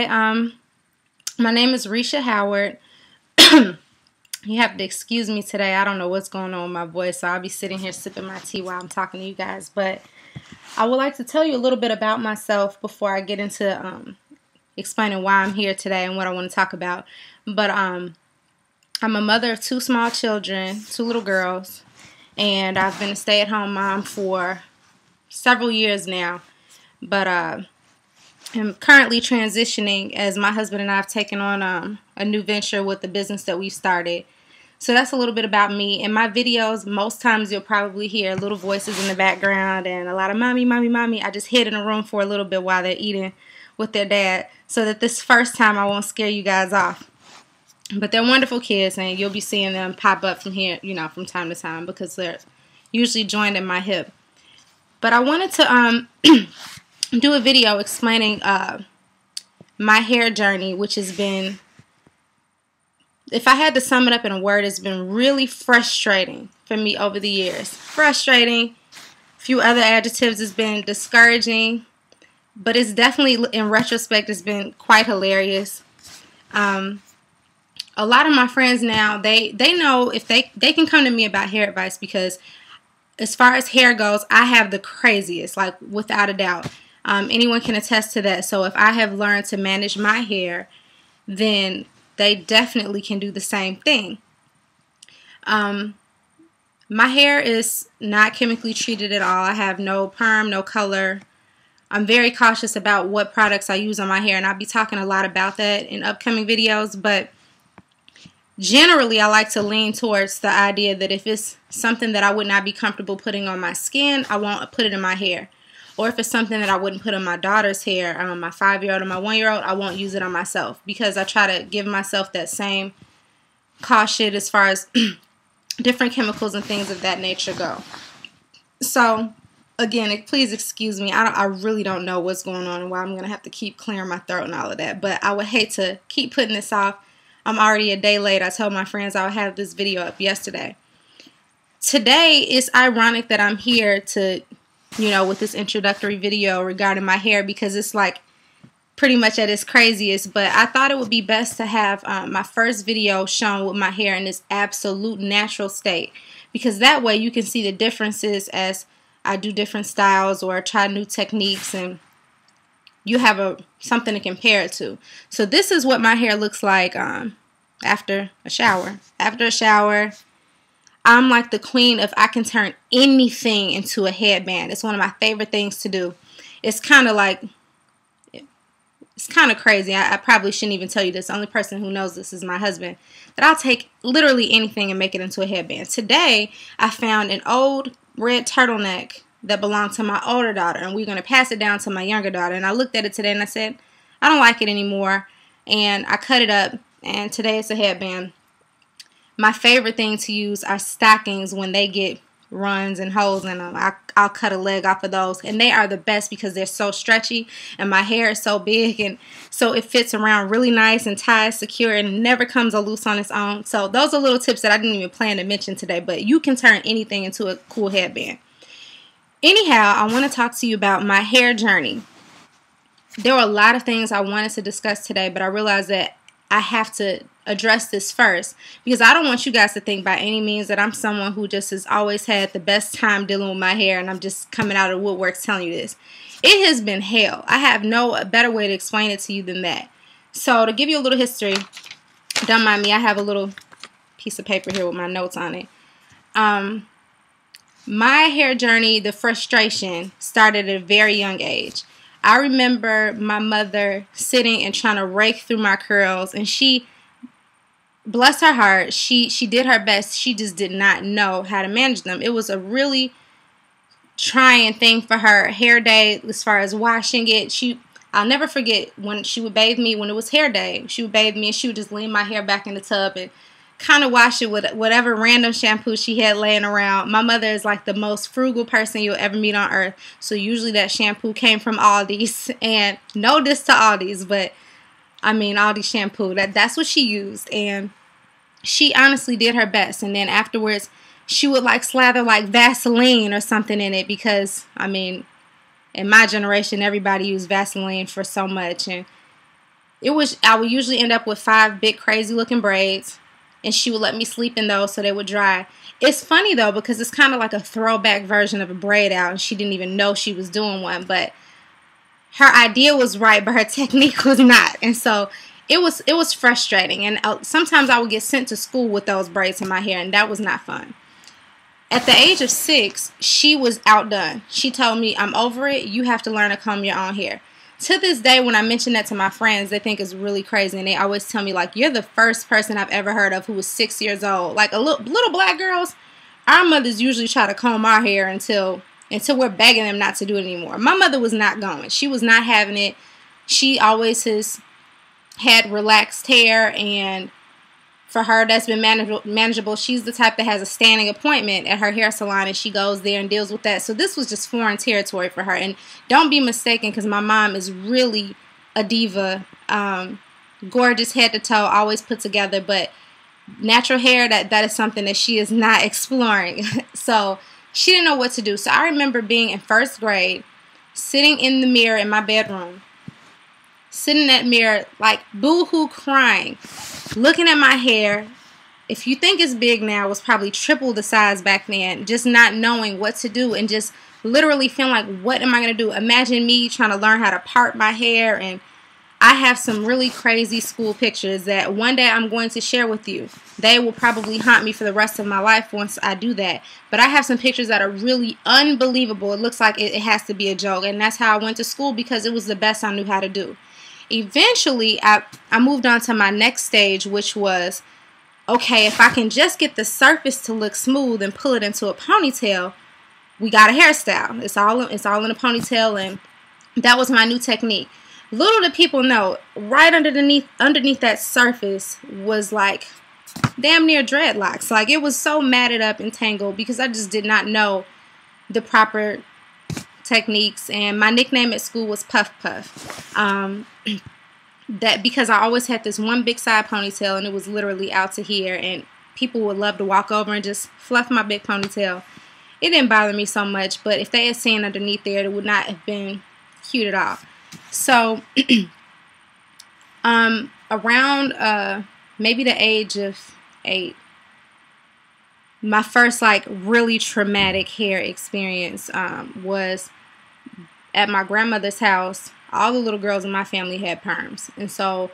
Hi, my name is Risha Howard. You have to excuse me today. I don't know what's going on with my voice, so I'll be sitting here sipping my tea while I'm talking to you guys. But I would like to tell you a little bit about myself before I get into explaining why I'm here today and what I want to talk about. But I'm a mother of two small children, two little girls, and I've been a stay-at-home mom for several years now. But I'm currently transitioning as my husband and I have taken on a new venture with the business that we started. So that's a little bit about me. In my videos, most times you'll probably hear little voices in the background and a lot of mommy, mommy, mommy. I just hid in a room for a little bit while they're eating with their dad so that this first time I won't scare you guys off. But they're wonderful kids, and you'll be seeing them pop up from here, from time to time, because they're usually joined at my hip. But I wanted to do a video explaining my hair journey, which has been, if I had to sum it up in a word, it's been really frustrating for me over the years. Frustrating. A few other adjectives has been discouraging, but it's definitely, in retrospect, it's been quite hilarious. A lot of my friends now, they know if they can come to me about hair advice, because as far as hair goes, I have the craziest, like without a doubt. Anyone can attest to that. So if I have learned to manage my hair, then they definitely can do the same thing. My hair is not chemically treated at all. I have no perm, no color. I'm very cautious about what products I use on my hair, and I'll be talking a lot about that in upcoming videos. But generally, I like to lean towards the idea that if it's something that I would not be comfortable putting on my skin, I won't put it in my hair. Or if it's something that I wouldn't put on my daughter's hair, my 5-year-old or my 1-year-old, I won't use it on myself, because I try to give myself that same caution as far as different chemicals and things of that nature go. So, again, please excuse me. I really don't know what's going on and why I'm going to have to keep clearing my throat and all of that. But I would hate to keep putting this off. I'm already a day late. I told my friends I would have this video up yesterday. Today, it's ironic that I'm here to, with this introductory video regarding my hair, because it's like pretty much at its craziest. But I thought it would be best to have my first video shown with my hair in its absolute natural state, because that way you can see the differences as I do different styles or try new techniques, and you have something to compare it to. So this is what my hair looks like after a shower. After a shower, I'm like the queen of, I can turn anything into a headband. It's one of my favorite things to do. It's kind of like, it's kind of crazy. I probably shouldn't even tell you this. The only person who knows this is my husband. That I'll take literally anything and make it into a headband. Today, I found an old red turtleneck that belonged to my older daughter, and we're going to pass it down to my younger daughter. And I looked at it today and I said, I don't like it anymore. And I cut it up, and today it's a headband. My favorite thing to use are stockings when they get runs and holes in them. I'll cut a leg off of those, and they are the best because they're so stretchy, and my hair is so big, and so it fits around really nice and ties secure and never comes loose on its own. So those are little tips that I didn't even plan to mention today, but you can turn anything into a cool headband. Anyhow, I want to talk to you about my hair journey. There were a lot of things I wanted to discuss today, but I realized that I have to address this first, because I don't want you guys to think by any means that I'm someone who just has always had the best time dealing with my hair and I'm just coming out of the woodworks telling you this. It has been hell. I have no better way to explain it to you than that. So to give you a little history, don't mind me, I have a little piece of paper here with my notes on it. My hair journey, the frustration, started at a very young age. I remember my mother sitting and trying to rake through my curls, and she, bless her heart, she did her best. She just did not know how to manage them. It was a really trying thing for her. Hair day, as far as washing it, I'll never forget when she would bathe me when it was hair day. She would bathe me and she would just lean my hair back in the tub and kind of wash it with whatever random shampoo she had laying around. My mother is like the most frugal person you'll ever meet on earth. So usually that shampoo came from Aldi's. And no diss to Aldi's, but I mean Aldi's shampoo. That's what she used. And she honestly did her best. And then afterwards, she would like slather like Vaseline or something in it, because I mean, in my generation, everybody used Vaseline for so much. And I would usually end up with 5 big crazy looking braids, and she would let me sleep in those so they would dry. It's funny though, because it's kind of like a throwback version of a braid out, and she didn't even know she was doing one, but her idea was right, but her technique was not. And so it was frustrating, and sometimes I would get sent to school with those braids in my hair, and that was not fun. At the age of 6, she was outdone. She told me, "I'm over it. You have to learn to comb your own hair." To this day, when I mention that to my friends, they think it's really crazy, and they always tell me, like, "You're the first person I've ever heard of who was 6 years old." Like, little black girls, our mothers usually try to comb our hair until we're begging them not to do it anymore. My mother was not going. She was not having it. She always has had relaxed hair, and for her, that's been manageable. She's the type that has a standing appointment at her hair salon, and she goes there and deals with that. So this was just foreign territory for her. And don't be mistaken, because my mom is really a diva, gorgeous head to toe, always put together. But natural hair, that is something that she is not exploring. So she didn't know what to do. So I remember being in 1st grade, sitting in the mirror in my bedroom, sitting in that mirror, like boo-hoo crying, looking at my hair. If you think it's big now, it was probably triple the size back then. Just not knowing what to do, and just literally feeling like, what am I going to do? Imagine me trying to learn how to part my hair. And I have some really crazy school pictures that one day I'm going to share with you. They will probably haunt me for the rest of my life once I do that. But I have some pictures that are really unbelievable. It looks like it has to be a joke. And that's how I went to school, because it was the best I knew how to do. Eventually, I moved on to my next stage, which was, okay, if I can just get the surface to look smooth and pull it into a ponytail, we got a hairstyle. It's all in a ponytail, and that was my new technique. Little did people know, right underneath that surface was like damn near dreadlocks. Like, it was so matted up and tangled because I just did not know the proper techniques. And my nickname at school was Puff Puff. That because I always had this one big side ponytail, and it was literally out to here, and people would love to walk over and just fluff my big ponytail. It didn't bother me so much, but if they had seen underneath there, it would not have been cute at all. So around maybe the age of 8, my first like really traumatic hair experience was at my grandmother's house. All the little girls in my family had perms, and so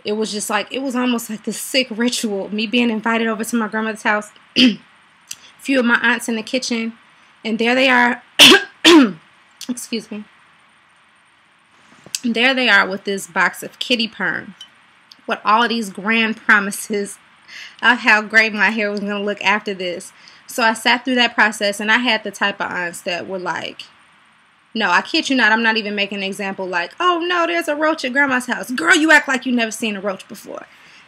it was just like, it was almost like this sick ritual, me being invited over to my grandmother's house. A few of my aunts in the kitchen, and there they are. Excuse me. There they are with this box of kitty perm, with all these grand promises of how great my hair was going to look after this. So I sat through that process, and I had the type of aunts that were like, no, I kid you not, I'm not even making an example like, oh no, there's a roach at grandma's house. Girl, you act like you never seen a roach before.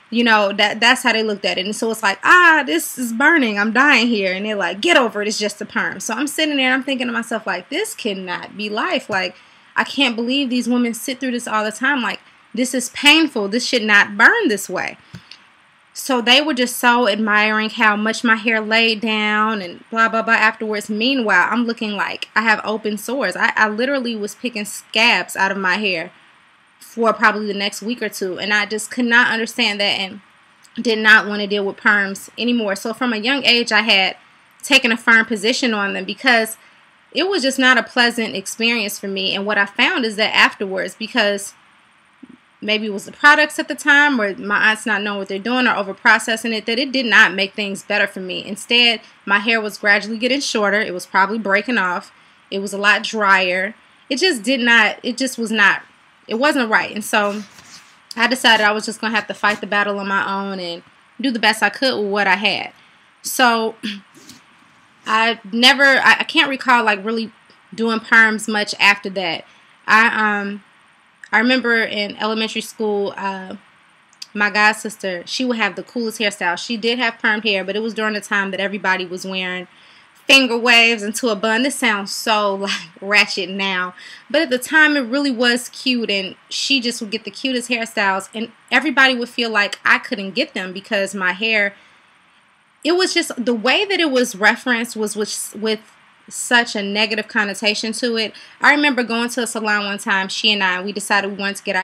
You know, that's how they looked at it. And so it's like, this is burning, I'm dying here. And they're like, get over it, it's just a perm. So I'm sitting there and I'm thinking to myself, like, this cannot be life. Like, I can't believe these women sit through this all the time. Like, this is painful. This should not burn this way. So they were just so admiring how much my hair laid down and blah, blah, blah afterwards. Meanwhile, I'm looking like I have open sores. I literally was picking scabs out of my hair for probably the next week or two. And I just could not understand that and did not want to deal with perms anymore. So from a young age, I had taken a firm position on them because it was just not a pleasant experience for me. And what I found is that afterwards, because maybe it was the products at the time, or my aunts not knowing what they're doing or over processing it, that it did not make things better for me. Instead, my hair was gradually getting shorter. It was probably breaking off. It was a lot drier. It just did not, it just was not, it wasn't right. And so I decided I was just going to have to fight the battle on my own and do the best I could with what I had. So I can't recall like really doing perms much after that. I remember in elementary school, my god sister, she would have the coolest hairstyle. She did have permed hair, but it was during the time that everybody was wearing finger waves into a bun. This sounds so like ratchet now, but at the time it really was cute, and she just would get the cutest hairstyles, and everybody would feel like I couldn't get them because my hair, it was just the way that it was referenced was with such a negative connotation to it. I remember going to a salon one time, we decided we wanted to get our